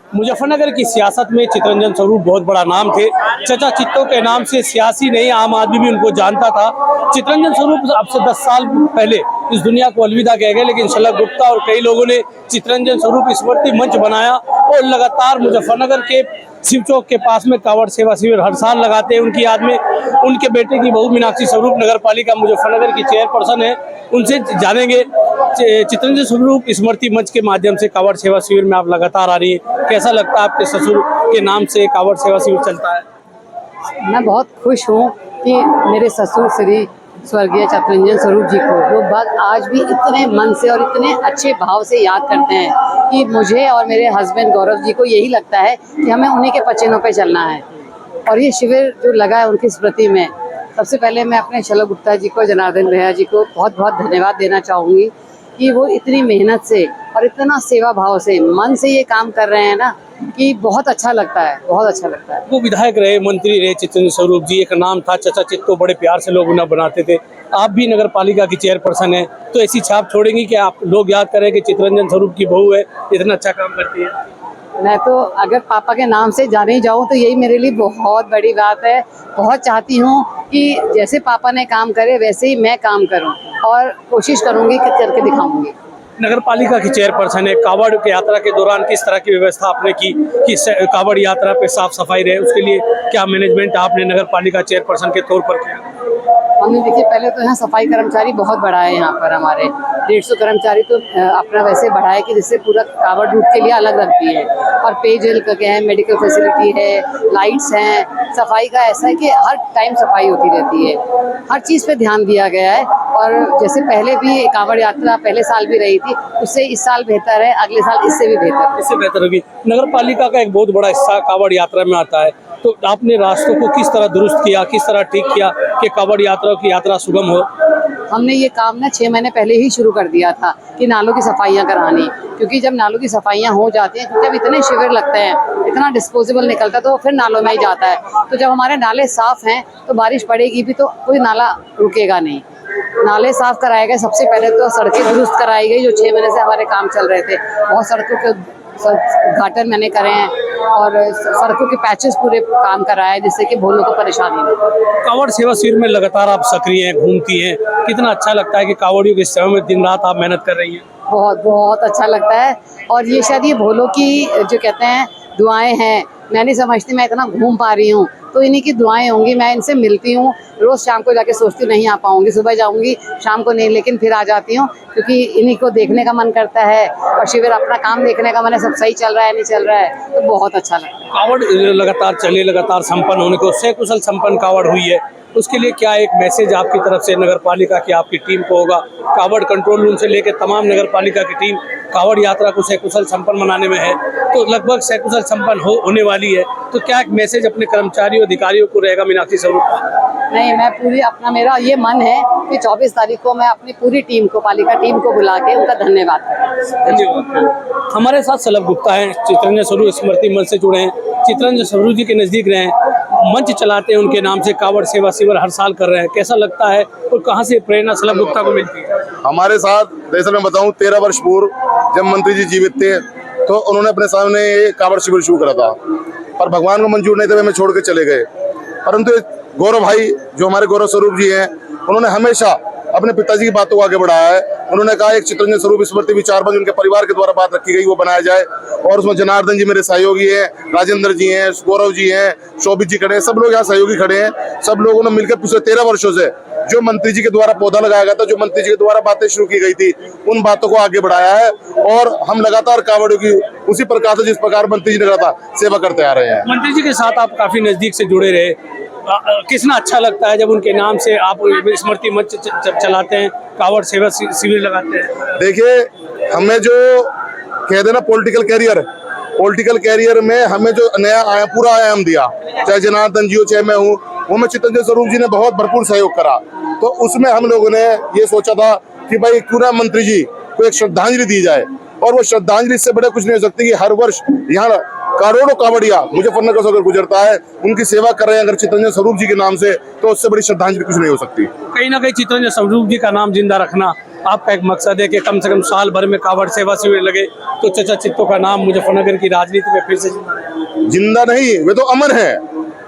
मुजफ्फरनगर की सियासत में चितरंजन स्वरूप बहुत बड़ा नाम थे। चचा चित्तों के नाम से सियासी नहीं, आम आदमी भी उनको जानता था। चितरंजन स्वरूप अब से 10 साल पहले इस दुनिया को अलविदा कह गए, लेकिन शलभ गुप्ता और कई लोगों ने चितरंजन स्वरूप स्मृति मंच बनाया और लगातार मुजफ्फरनगर के शिव चौक के पास में कांवड़ सेवा शिविर हर साल लगाते हैं। उनकी याद में उनके बेटे की बहू मीनाक्षी स्वरूप नगर पालिका मुजफ्फरनगर की चेयरपर्सन है, उनसे जानेंगे चितरंजन स्वरूप स्मृति मंच के माध्यम से कांवड़ सेवा शिविर में आप लगातार आ रही है, कैसा लगता है आपके ससुर के नाम से कांवड़ सेवा शिविर चलता है? मैं बहुत खुश हूँ कि मेरे ससुर श्री स्वर्गीय चितरंजन स्वरूप जी को वो बात आज भी इतने मन से और इतने अच्छे भाव से याद करते हैं कि मुझे और मेरे हस्बैंड गौरव जी को यही लगता है कि हमें उन्हीं के पचीनों पे चलना है। और ये शिविर जो लगा है उनकी स्मृति में, सबसे पहले मैं अपने शलभ गुप्ता जी को, जनार्दन भैया जी को बहुत बहुत धन्यवाद देना चाहूँगी कि वो इतनी मेहनत से और इतना सेवा भाव से मन से ये काम कर रहे हैं ना कि बहुत अच्छा लगता है, बहुत अच्छा लगता है। वो विधायक रहे, मंत्री रहे चितरंजन स्वरूप जी, एक नाम था चचा चित्तो, बड़े प्यार से लोग उन्हें बनाते थे। आप भी नगर पालिका की चेयरपर्सन है, तो ऐसी छाप छोड़ेंगी कि आप लोग याद करें कि चितरंजन स्वरूप की बहू है, इतना अच्छा काम करती है? मैं तो अगर पापा के नाम से जाने ही जाऊँ तो यही मेरे लिए बहुत बड़ी बात है। बहुत चाहती हूँ कि जैसे पापा ने काम करे वैसे ही मैं काम करूँ और कोशिश करूँगी कि करके दिखाऊँगी। नगर पालिका की चेयरपर्सन है, कांवड़ की यात्रा के दौरान किस तरह की व्यवस्था आपने की कि कांवड़ यात्रा पे साफ सफाई रहे, उसके लिए क्या मैनेजमेंट आपने नगर पालिका चेयरपर्सन के तौर पर किया? हमने देखिए पहले तो यहाँ सफाई कर्मचारी बहुत बढ़ा है, यहाँ पर हमारे 150 कर्मचारी तो अपना वैसे बढ़ा है कि जिससे पूरा कांवड़ रूट के लिए अलग रखती है। और पेयजल का क्या है, मेडिकल फैसिलिटी है, लाइट्स हैं, सफाई का ऐसा है कि हर टाइम सफाई होती रहती है, हर चीज़ पे ध्यान दिया गया है। और जैसे पहले भी कांवड़ यात्रा पहले साल भी रही थी, उससे इस साल बेहतर है, अगले साल इससे भी बेहतर, इससे बेहतर होगी। नगर पालिका का एक बहुत बड़ा हिस्सा कांवड़ यात्रा में आता है, तो आपने रास्तों को किस तरह दुरुस्त किया, किस तरह ठीक किया कि कांवड़ यात्रा की यात्रा सुगम हो? हमने ये काम ना 6 महीने पहले ही शुरू कर दिया था कि नालों की सफाइयाँ करानी, क्योंकि जब नालों की सफाइयाँ हो जाती हैं, क्योंकि अब इतने शिविर लगते हैं, इतना डिस्पोजेबल निकलता है तो वो फिर नालों में ही जाता है। तो जब हमारे नाले साफ़ हैं तो बारिश पड़ेगी भी तो कोई नाला रुकेगा नहीं। नाले साफ़ कराए गए, सबसे पहले तो सड़कें दुरुस्त कराई गई, जो 6 महीने से हमारे काम चल रहे थे। बहुत सड़कों के घाटन मैंने करे हैं और सड़कों के पैचेस पूरे काम कराए जिससे कि बहुत लोगों को परेशानी नहीं। कांवड़ सेवा शिविर में लगातार आप सक्रिय हैं, घूमती हैं, कितना अच्छा लगता है कि कांवड़ियों की सेवा में दिन रात आप मेहनत कर रही हैं? बहुत बहुत अच्छा लगता है। और ये शायद ये भोलों की जो कहते हैं दुआएं हैं, मैं नहीं समझती मैं इतना घूम पा रही हूँ तो इन्हीं की दुआएं होंगी। मैं इनसे मिलती हूँ रोज़, शाम को जाके सोचती हूँ नहीं आ पाऊँगी, सुबह जाऊँगी शाम को नहीं, लेकिन फिर आ जाती हूँ क्योंकि इन्हीं को देखने का मन करता है और शिविर अपना काम देखने का मन है, सब सही चल रहा है नहीं चल रहा है तो बहुत अच्छा लगता है। कांवड़ लगातार चले, लगातार संपन्न होने को, सकुशल संपन्न कांवड़ हुई है, उसके लिए क्या एक मैसेज आपकी तरफ से नगर पालिका की आपकी टीम को होगा? कांवड़ कंट्रोल रूम से लेकर तमाम नगर पालिका की टीम कांवड़ यात्रा को सकुशल संपन्न बनाने में है, तो लगभग सकुशल संपन्न होने वाली है, तो क्या एक मैसेज अपने कर्मचारियों अधिकारियों को रहेगा मीनाक्षी स्वरूप का? नहीं, मैं पूरी अपना मेरा ये मन है कि 24 तारीख को मैं अपनी पूरी टीम को, पालिका टीम को बुला के उनका धन्यवाद करूँ। धन्यवाद। हमारे साथ शलभ गुप्ता हैं, चितरंजन स्वरूप स्मृति मंच से जुड़े हैं, चितरंजन स्वरूप जी के नज़दीक रहे हैं, मंच चलाते हैं उनके नाम से, कांवड़ सेवा शिविर हर साल कर रहे हैं, कैसा लगता है और कहाँ से प्रेरणा शलभ गुप्ता को मिलती है? हमारे साथ दरअसल मैं बताऊं 13 वर्ष पूर्व जब मंत्री जी जीवित थे तो उन्होंने अपने सामने ये कांवड़ शिविर शुरू करा था, पर भगवान को मंजूर नहीं था, हमें छोड़ के चले गए। परंतु गौरव भाई जो हमारे गौरव स्वरूप जी हैं, उन्होंने हमेशा अपने पिताजी की बातों को आगे बढ़ाया है। उन्होंने कहा एक चितरंजन स्वरूप स्मृति विचार मंच उनके परिवार के द्वारा बात रखी गई, वो बनाया जाए, और उसमें जनार्दन जी मेरे सहयोगी हैं, राजेंद्र जी हैं, गौरव जी हैं, शोभित जी खड़े हैं, सब लोग यहाँ सहयोगी खड़े हैं। सब लोगों ने मिलकर पिछले 13 वर्षों से जो मंत्री जी के द्वारा पौधा लगाया गया था, जो मंत्री जी के द्वारा बातें शुरू की गई थी, उन बातों को आगे बढ़ाया है और हम लगातार कांवड़ियों की उसी प्रकार से जिस प्रकार मंत्री जी ने कहा था सेवा करते आ रहे हैं। मंत्री जी के साथ आप काफी नजदीक से जुड़े रहे, कितना अच्छा लगता है जब उनके नाम से आप स्मृति मंच चलाते हैं, कांवड़ सेवा शिविर लगाते हैं? देखिए, हमें जो कहते हैं ना पॉलिटिकल कैरियर में हमें जो नया पूरा आयाम दिया, चाहे जनार्दन जी हो चाहे मैं हूँ, वो में चितरंजन स्वरूप जी ने बहुत भरपूर सहयोग करा। तो उसमें हम लोगों ने ये सोचा था कि भाई पूरा मंत्री जी को एक श्रद्धांजलि दी जाए, और वो श्रद्धांजलि इससे बड़े कुछ नहीं हो सकती कि हर वर्ष यहाँ करोड़ों कांवड़िया मुजफ्फरनगर से गुजरता है, उनकी सेवा कर रहे हैं अगर चितरंजन स्वरूप जी के नाम से, तो उससे बड़ी श्रद्धांजलि कुछ नहीं हो सकती। कहीं ना कहीं चितरंजन स्वरूप जी का नाम जिंदा रखना आपका एक मकसद है कि कम से कम साल भर में कावड़ सेवा शिविर लगे तो चचा चित्तों का नाम मुजफ्फरनगर की राजनीति में फिर से जिंदा नहीं, वे तो अमर है।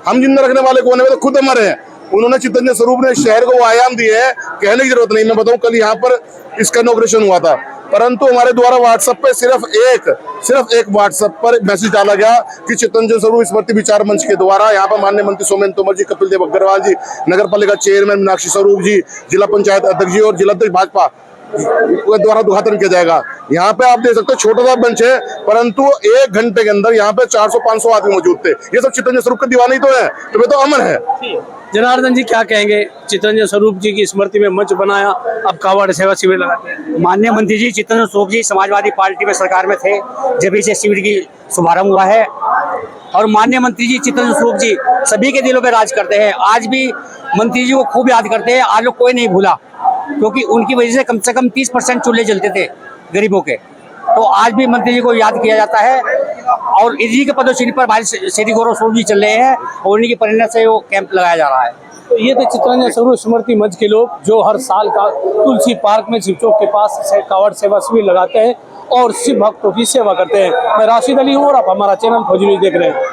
हम जिंदा रखने वाले कौन है? वे तो खुद अमर है। उन्होंने चितरंजन स्वरूप ने शहर को वो आयाम दिए है, कहने की जरूरत नहीं। मैं बताऊं, कल यहाँ पर इसका इनॉग्रेशन हुआ था, परंतु हमारे द्वारा व्हाट्सएप पे सिर्फ एक व्हाट्सएप पर मैसेज डाला गया कि चितरंजन स्वरूप स्मृति विचार मंच के द्वारा यहाँ पर माननीय मंत्री सोमेन तोमर जी, कपिल देव अग्रवाल जी, नगर पालिका चेयरमैन मीनाक्षी स्वरूप जी, जिला पंचायत अध्यक्ष जी और जिला अध्यक्ष भाजपा के द्वारा उद्घाटन किया जाएगा। यहाँ पे आप देख सकते हो छोटा सा मंच है, परंतु 1 घंटे के अंदर यहाँ पे 400-500 आदमी मौजूद थे। ये सब चितरंजन स्वरूप के दीवाने ही तो है, तो वे तो अमर है। जनार्दन जी क्या कहेंगे? चितरंजन स्वरूप जी की स्मृति में मंच बनाया, अब कावड़ सेवा शिविर लगाते हैं। माननीय मंत्री जी चितरंजन स्वरूप जी समाजवादी पार्टी में सरकार में थे जब इसे शिविर की शुभारंभ हुआ है, और माननीय मंत्री जी चितरंजन स्वरूप जी सभी के दिलों पे राज करते हैं। आज भी मंत्री जी को खूब याद करते हैं, आज लोग कोई नहीं भूला, क्योंकि उनकी वजह से कम 30% चूल्हे जलते थे गरीबों के। तो आज भी मंत्री जी को याद किया जाता है, और इसी के पदों पर भाई श्री गौरव स्वरूप जी चल रहे हैं, और उन्हीं की प्रेरणा से वो कैंप लगाया जा रहा है। तो ये थे चितरंजन स्वरूप स्मृति मंच के लोग, जो हर साल का तुलसी पार्क में शिव चौक के पास कावड़ सेवा शिविर लगाते हैं और शिव भक्तों की सेवा करते हैं। मैं राशिद अली हूँ और आप हमारा चैनल फौजी न्यूज़ देख रहे हैं।